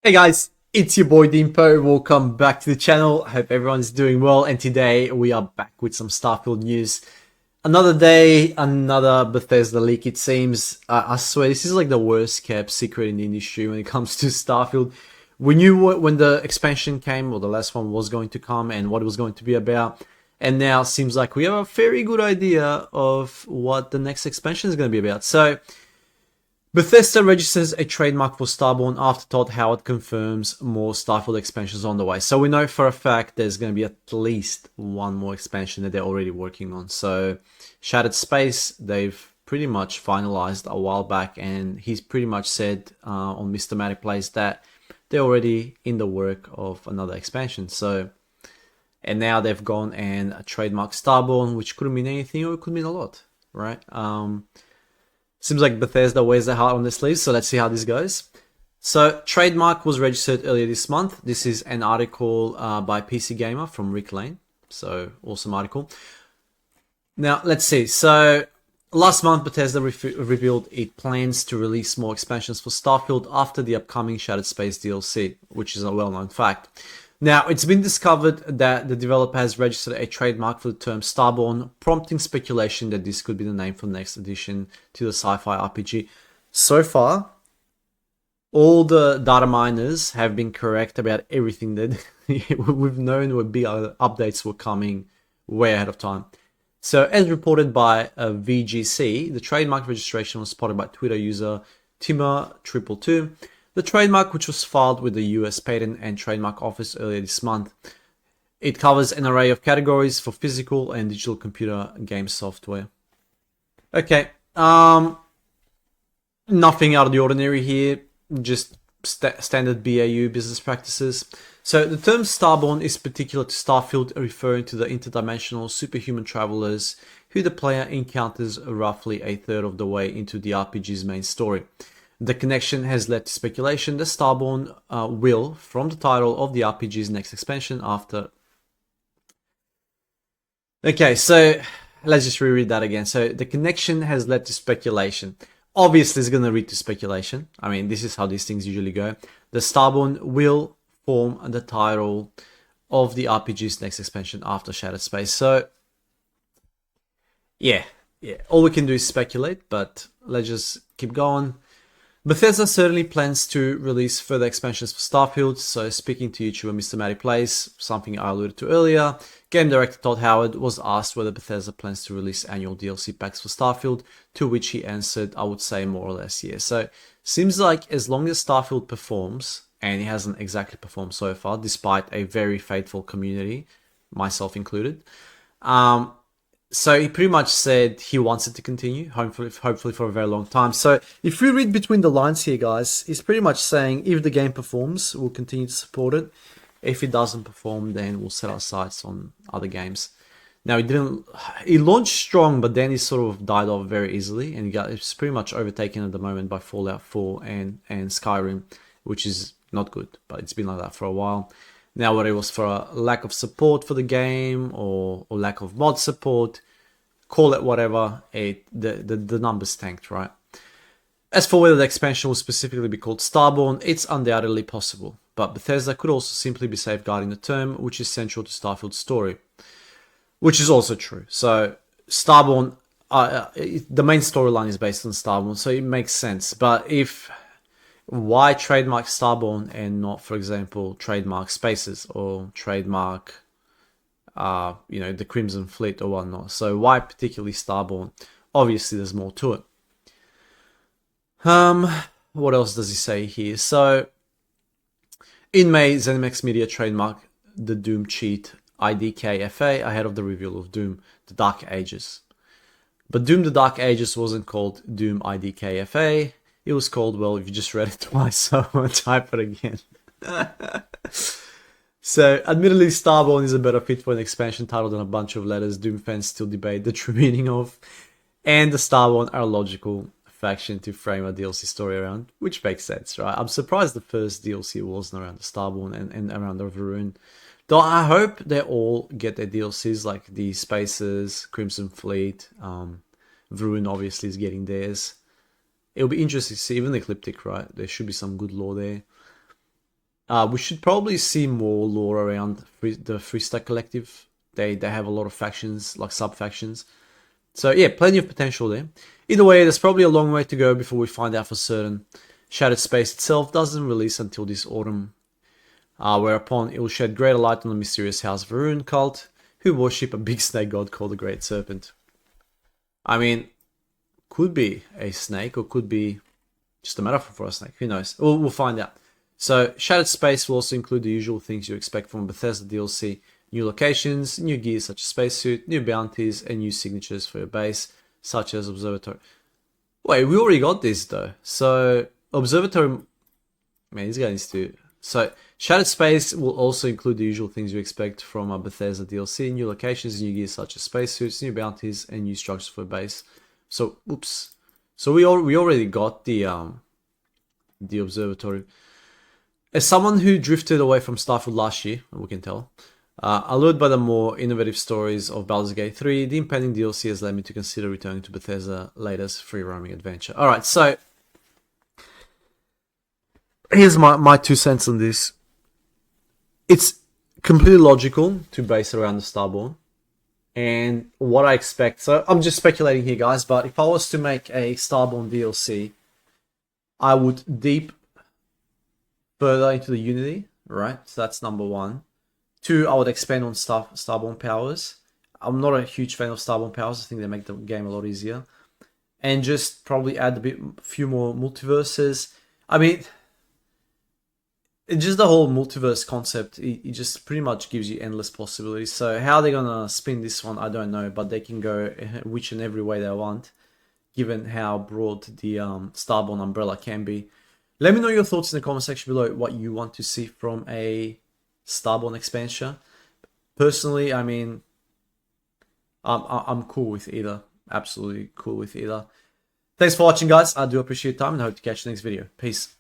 Hey guys, it's your boy Dimpo. Welcome back to the channel. I hope everyone's doing well, and today we are back with some Starfield news. Another day, another Bethesda leak it seems. I swear this is like the worst kept secret in the industry when it comes to Starfield. We knew when the expansion came, or the last one was going to come, and what it was going to be about. And now it seems like we have a very good idea of what the next expansion is going to be about. So Bethesda registers a trademark for Starborn after Todd Howard confirms more Starfield expansions on the way. So we know for a fact there's going to be at least one more expansion that they're already working on. So Shattered Space, they've pretty much finalized a while back, and he's pretty much said on Mr. Matty Plays that they're already in the work of another expansion. So, and now they've gone and trademarked Starborn, which could mean anything or it could mean a lot, right? Seems like Bethesda wears their heart on their sleeves, so let's see how this goes. So, trademark was registered earlier this month. This is an article by PC Gamer from Rick Lane. So, awesome article. Now, let's see. So, last month, Bethesda revealed it plans to release more expansions for Starfield after the upcoming Shattered Space DLC, which is a well-known fact. Now, it's been discovered that the developer has registered a trademark for the term Starborn, prompting speculation that this could be the name for the next addition to the sci-fi RPG. So far, all the data miners have been correct about everything that we've known were big updates were coming way ahead of time. So, as reported by VGC, the trademark registration was spotted by Twitter user Timur222. The trademark, which was filed with the US Patent and Trademark Office earlier this month, it covers an array of categories for physical and digital computer game software. Okay, nothing out of the ordinary here, just standard BAU business practices. So the term Starborn is particular to Starfield, referring to the interdimensional superhuman travelers who the player encounters roughly a third of the way into the RPG's main story. The connection has led to speculation that Starborn will, from the title of the RPG's next expansion after... Okay, so let's just reread that again. So the connection has led to speculation. Obviously, it's going to lead to speculation. I mean, this is how these things usually go. The Starborn will form the title of the RPG's next expansion after Shattered Space. So, yeah. All we can do is speculate, but let's just keep going. Bethesda certainly plans to release further expansions for Starfield, so speaking to YouTuber Mr. Matty Plays, something I alluded to earlier, game director Todd Howard was asked whether Bethesda plans to release annual DLC packs for Starfield, to which he answered, I would say more or less yes. So, seems like as long as Starfield performs, and it hasn't exactly performed so far, despite a very faithful community, myself included, so he pretty much said he wants it to continue, hopefully for a very long time. So if we read between the lines here, guys, he's pretty much saying if the game performs, we'll continue to support it. If it doesn't perform, then we'll set our sights on other games. Now he launched strong, but then he sort of died off very easily, and it's pretty much overtaken at the moment by Fallout 4 and Skyrim, which is not good, but it's been like that for a while. Now, whether it was for a lack of support for the game or lack of mod support, call it whatever, the numbers tanked, right? As for whether the expansion will specifically be called Starborn, it's undoubtedly possible, but Bethesda could also simply be safeguarding the term, which is central to Starfield's story, which is also true. So, Starborn, the main storyline is based on Starborn, so it makes sense. But why trademark Starborn and not, for example, trademark Spaces or trademark, the Crimson Fleet or whatnot? So why particularly Starborn? Obviously, there's more to it. What else does he say here? So, in May, ZeniMax Media trademarked the Doom cheat IDKFA ahead of the reveal of Doom: The Dark Ages. But Doom: The Dark Ages wasn't called Doom IDKFA. It was called, well, if you just read it twice, so I won't type it again. So, admittedly, Starborn is a better fit for an expansion title than a bunch of letters Doom fans still debate the true meaning of. And the Starborn are a logical faction to frame a DLC story around, which makes sense, right? I'm surprised the first DLC wasn't around the Starborn and around the Varun. Though I hope they all get their DLCs, like the Spaces, Crimson Fleet, Varun obviously is getting theirs. It'll be interesting to see, even the Ecliptic, right? There should be some good lore there. We should probably see more lore around the Freestack Collective. They have a lot of factions, like sub-factions. So yeah, plenty of potential there. Either way, there's probably a long way to go before we find out for certain. Shattered Space itself doesn't release until this autumn, whereupon it will shed greater light on the mysterious House Varun cult, who worship a big snake god called the Great Serpent. I mean, could be a snake or could be just a metaphor for a snake. Who knows? We'll find out. So, Shattered Space will also include the usual things you expect from Bethesda DLC. New locations, new gear such as spacesuit, new bounties, and new signatures for your base, such as Observatory. Wait, we already got this though. So, Observatory... Man, this guy needs to... So, Shattered Space will also include the usual things you expect from a Bethesda DLC, new locations, new gear such as spacesuits, new bounties, and new structures for base. So, oops. So we already got the Observatory. As someone who drifted away from Starfield last year, we can tell, allured by the more innovative stories of Baldur's Gate 3, the impending DLC has led me to consider returning to Bethesda's latest free-roaming adventure. Alright, so here's my 2 cents on this. It's completely logical to base around the Starborn. And what I expect, so I'm just speculating here guys, but if I was to make a Starborn DLC, I would deep further into the Unity, right? So that's number 1. 2, I would expand on Starborn powers. I'm not a huge fan of Starborn powers. I think they make the game a lot easier. And just probably add a few more multiverses. I mean, just the whole multiverse concept, it just pretty much gives you endless possibilities. So how they're gonna spin this one, I don't know, but they can go which and every way they want, given how broad the Starborn umbrella can be. Let me know your thoughts in the comment section below, what you want to see from a Starborn expansion. Personally, I mean, I'm cool with either. Absolutely cool with either. Thanks for watching, guys. I do appreciate your time and I hope to catch you next video. Peace.